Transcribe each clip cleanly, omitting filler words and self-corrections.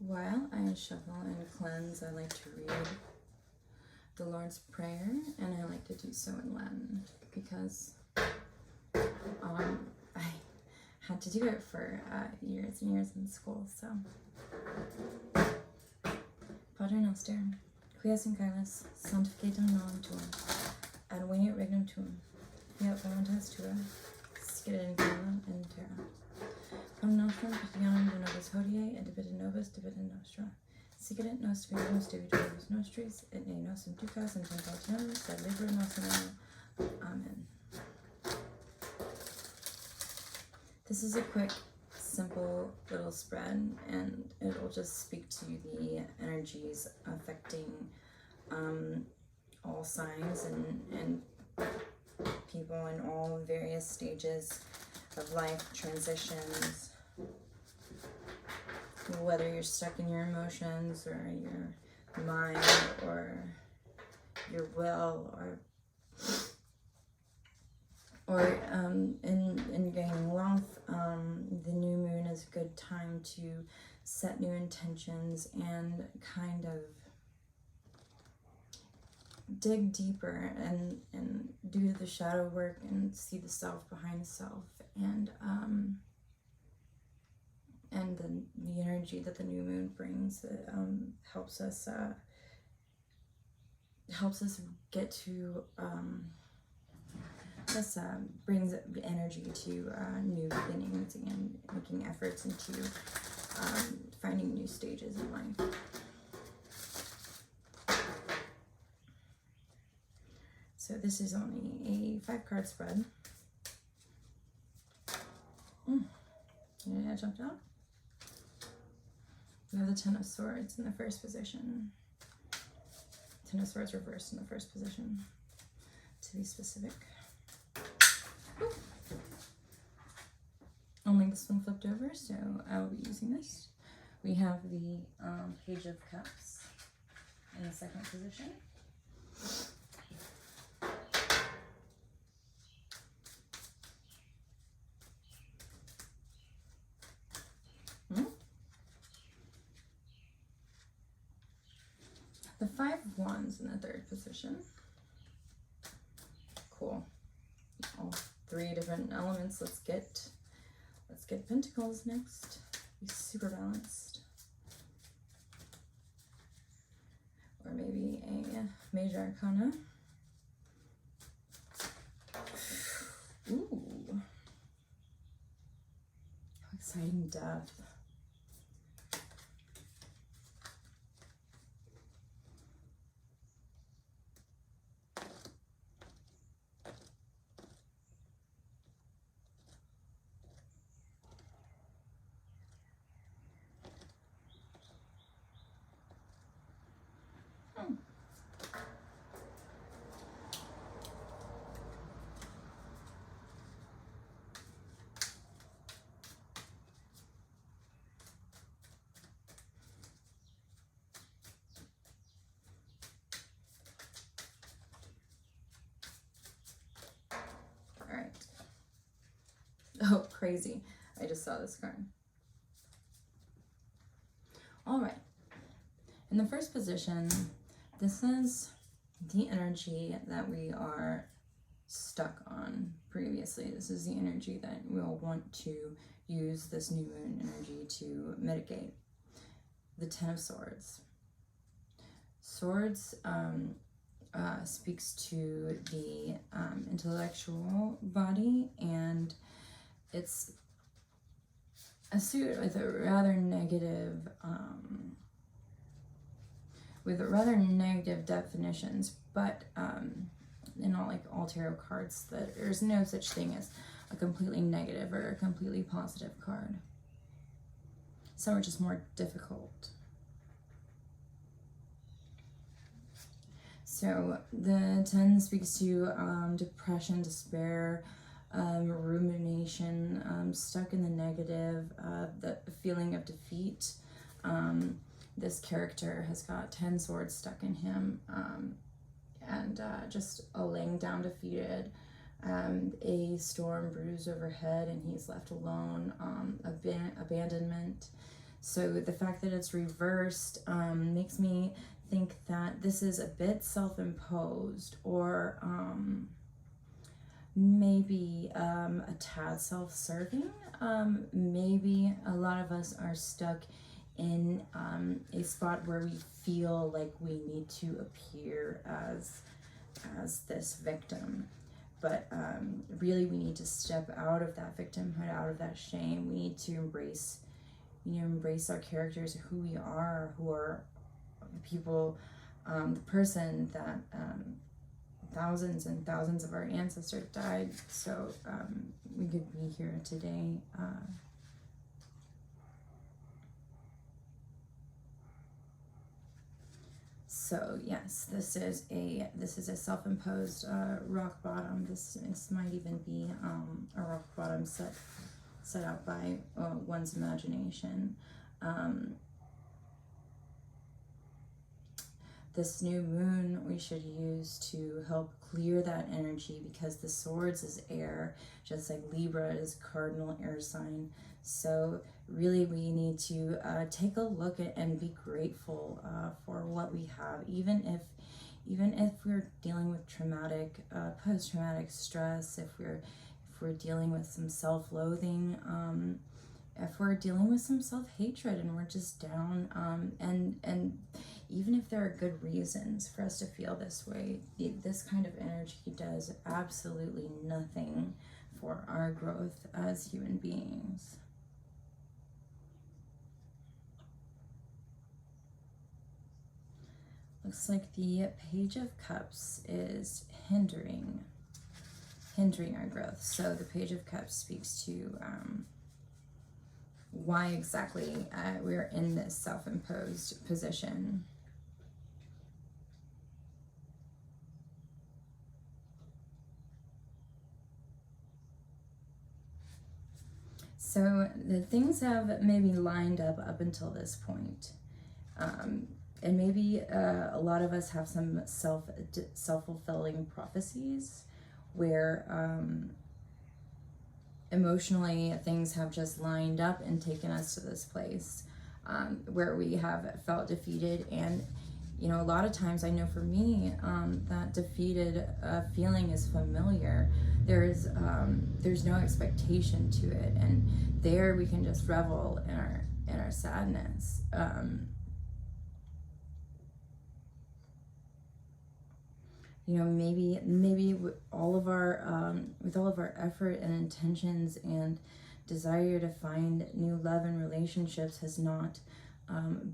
While I shuffle and cleanse, I like to read the Lord's Prayer, and I like to do so in Latin because I had to do it for years and years in school. So, Padre Noster, qui es in caelis, sanctificetur nomen tuum, adveniat regnum tuum, fiat voluntas tua, sicut in cielo et in terra. Panem nostrum quotidianum de nobis hodie, et debita nobis debita nostra. Sicut nos spiritus debitoribus nostris, et ne nos inducas in tentationem, sed libera nos a malo. Amen. This is a quick, simple little spread, and it'll just speak to the energies affecting all signs and people in all various stages of life, transitions, whether you're stuck in your emotions or your mind or your will or in gaining wealth. The new moon is a good time to set new intentions and kind of dig deeper and do the shadow work and see the self behind the self, and the energy that the new moon brings. It helps us get to brings energy to new beginnings and making efforts into finding new stages in life. So this is only a 5-card spread. Yeah, I jumped out. We have the Ten of Swords in the first position. Ten of Swords reversed in the first position, to be specific. Ooh. Only this one flipped over, so I will be using this. We have the Page of Cups in the second position. The Five of Wands in the third position. Cool. All 3 different elements. Let's get Pentacles next. Be super balanced. Or maybe a Major Arcana. Ooh. How exciting, Death. Oh, crazy. I just saw this card. All right. In the first position, this is the energy that we are stuck on previously. This is the energy that we'll want to use this new moon energy to mitigate. The Ten of Swords. Swords speaks to the intellectual body, and it's a suit with a rather negative definitions, but in all tarot cards, that there's no such thing as a completely negative or a completely positive card. Some are just more difficult. So the 10 speaks to depression, despair, rumination, stuck in the negative, the feeling of defeat. This character has got 10 swords stuck in him, and just laying down defeated, a storm brews overhead and he's left alone, abandonment. So the fact that it's reversed makes me think that this is a bit self-imposed, or maybe a tad self-serving. Maybe a lot of us are stuck in a spot where we feel like we need to appear as this victim. But really, we need to step out of that victimhood, out of that shame. We need to embrace our characters, who we are, who are people, the person that thousands and thousands of our ancestors died so we could be here today. So yes, this is a self-imposed rock bottom. This might even be a rock bottom set out by one's imagination. This new moon we should use to help clear that energy, because the swords is air, just like Libra is cardinal air sign. So really we need to take a look at and be grateful for what we have, even if we're dealing with traumatic, post-traumatic stress, if we're dealing with some self-loathing, if we're dealing with some self-hatred and we're just down, and even if there are good reasons for us to feel this way, this kind of energy does absolutely nothing for our growth as human beings. Looks like the Page of Cups is hindering our growth. So the Page of Cups speaks to why exactly we're in this self-imposed position. So the things have maybe lined up until this point. And maybe a lot of us have some self-fulfilling prophecies where emotionally things have just lined up and taken us to this place where we have felt defeated. And you know, a lot of times, I know for me, that defeated feeling is familiar. There's no expectation to it, and there we can just revel in our sadness. You know, maybe with all of our effort and intentions and desire to find new love and relationships has not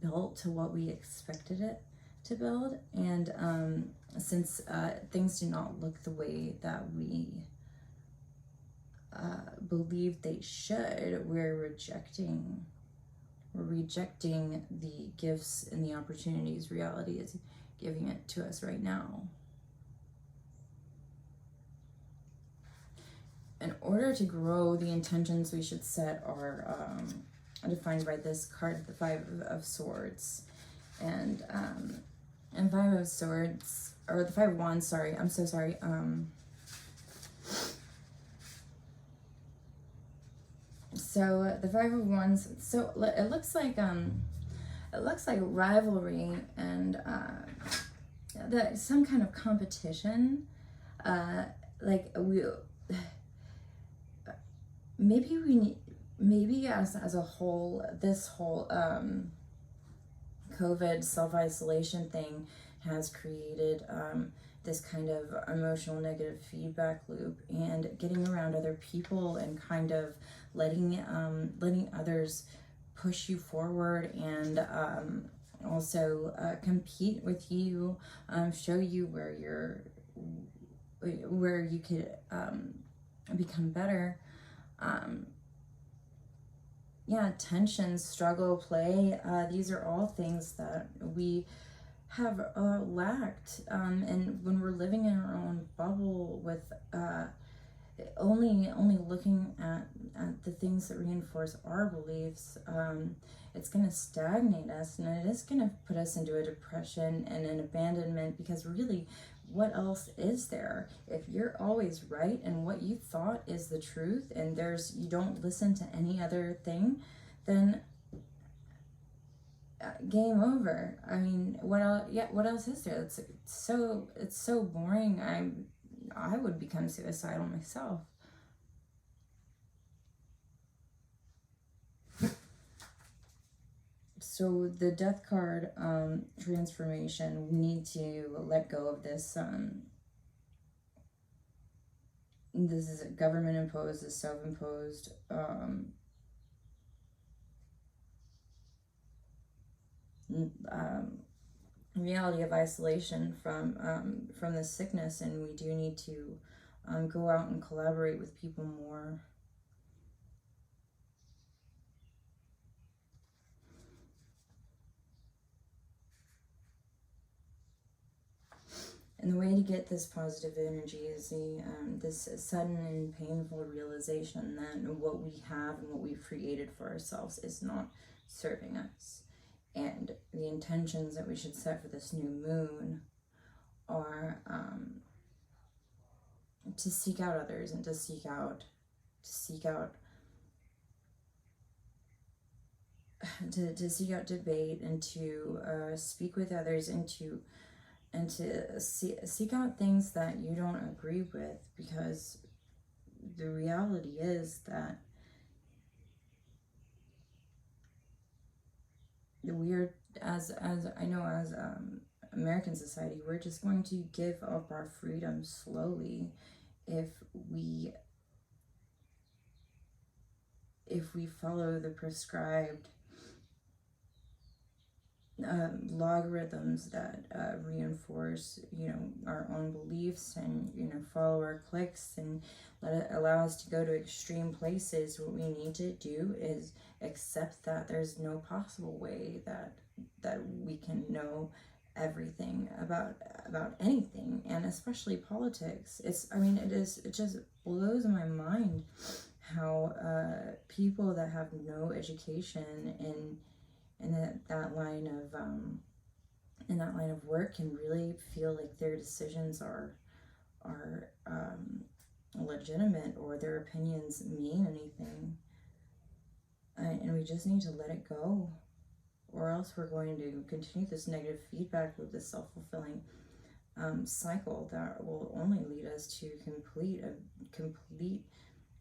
built to what we expected it to build, and since things do not look the way that we believe they should, we're rejecting the gifts and the opportunities reality is giving it to us right now. In order to grow, the intentions we should set are defined by this card, the Five of Swords. And Five of Swords, or the Five of Wands, sorry, I'm so sorry. So the Five of Wands, so it looks like rivalry and some kind of competition. Like maybe as a whole, this whole COVID self-isolation thing has created this kind of emotional negative feedback loop, and getting around other people and kind of letting others push you forward, and also compete with you, show you where you could become better. Tension, struggle, play, these are all things that we have lacked, and when we're living in our own bubble with only looking at the things that reinforce our beliefs, it's going to stagnate us, and it is going to put us into a depression and an abandonment, because really, what else is there? If you're always right and what you thought is the truth, and you don't listen to any other thing, then game over. I mean, what else? Yeah, what else is there? It's so boring. I would become suicidal myself. So the death card transformation, we need to let go of this. This is government imposed, this self-imposed reality of isolation from this sickness, and we do need to go out and collaborate with people more. And the way to get this positive energy is this sudden and painful realization that what we have and what we've created for ourselves is not serving us. And the intentions that we should set for this new moon are to seek out others and to seek out debate, and to speak with others, and to seek out things that you don't agree with, because the reality is that we're, as I know, as American society, we're just going to give up our freedom slowly if we follow the prescribed logarithms that reinforce, our own beliefs, and follow our clicks, and allow us to go to extreme places. What we need to do is accept that there's no possible way that we can know everything about anything, and especially politics. It just blows my mind how people that have no education in that line of work can really feel like their decisions are legitimate, or their opinions mean anything. And we just need to let it go, or else we're going to continue this negative feedback loop, this self-fulfilling cycle that will only lead us to complete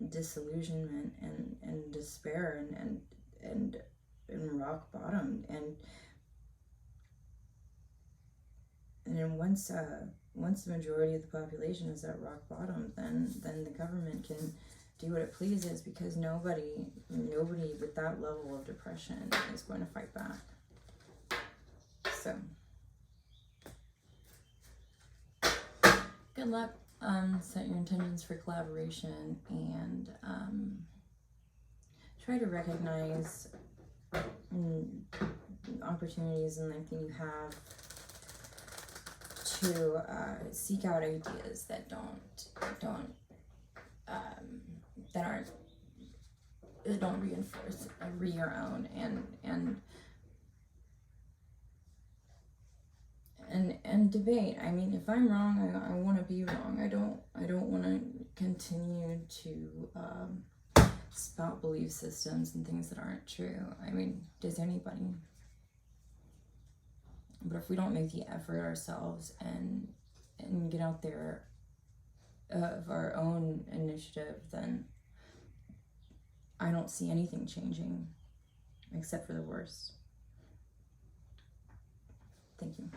disillusionment and despair and rock bottom. And then once the majority of the population is at rock bottom, then the government can do what it pleases, because nobody with that level of depression is going to fight back. So good luck. Set your intentions for collaboration, and try to recognize opportunities in life that you have to seek out ideas that don't reinforce your own, and debate. I mean, if I'm wrong, I want to be wrong. I don't want to continue to spout belief systems and things that aren't true. I mean, does anybody? But if we don't make the effort ourselves and get out there of our own initiative, then I don't see anything changing except for the worse. Thank you.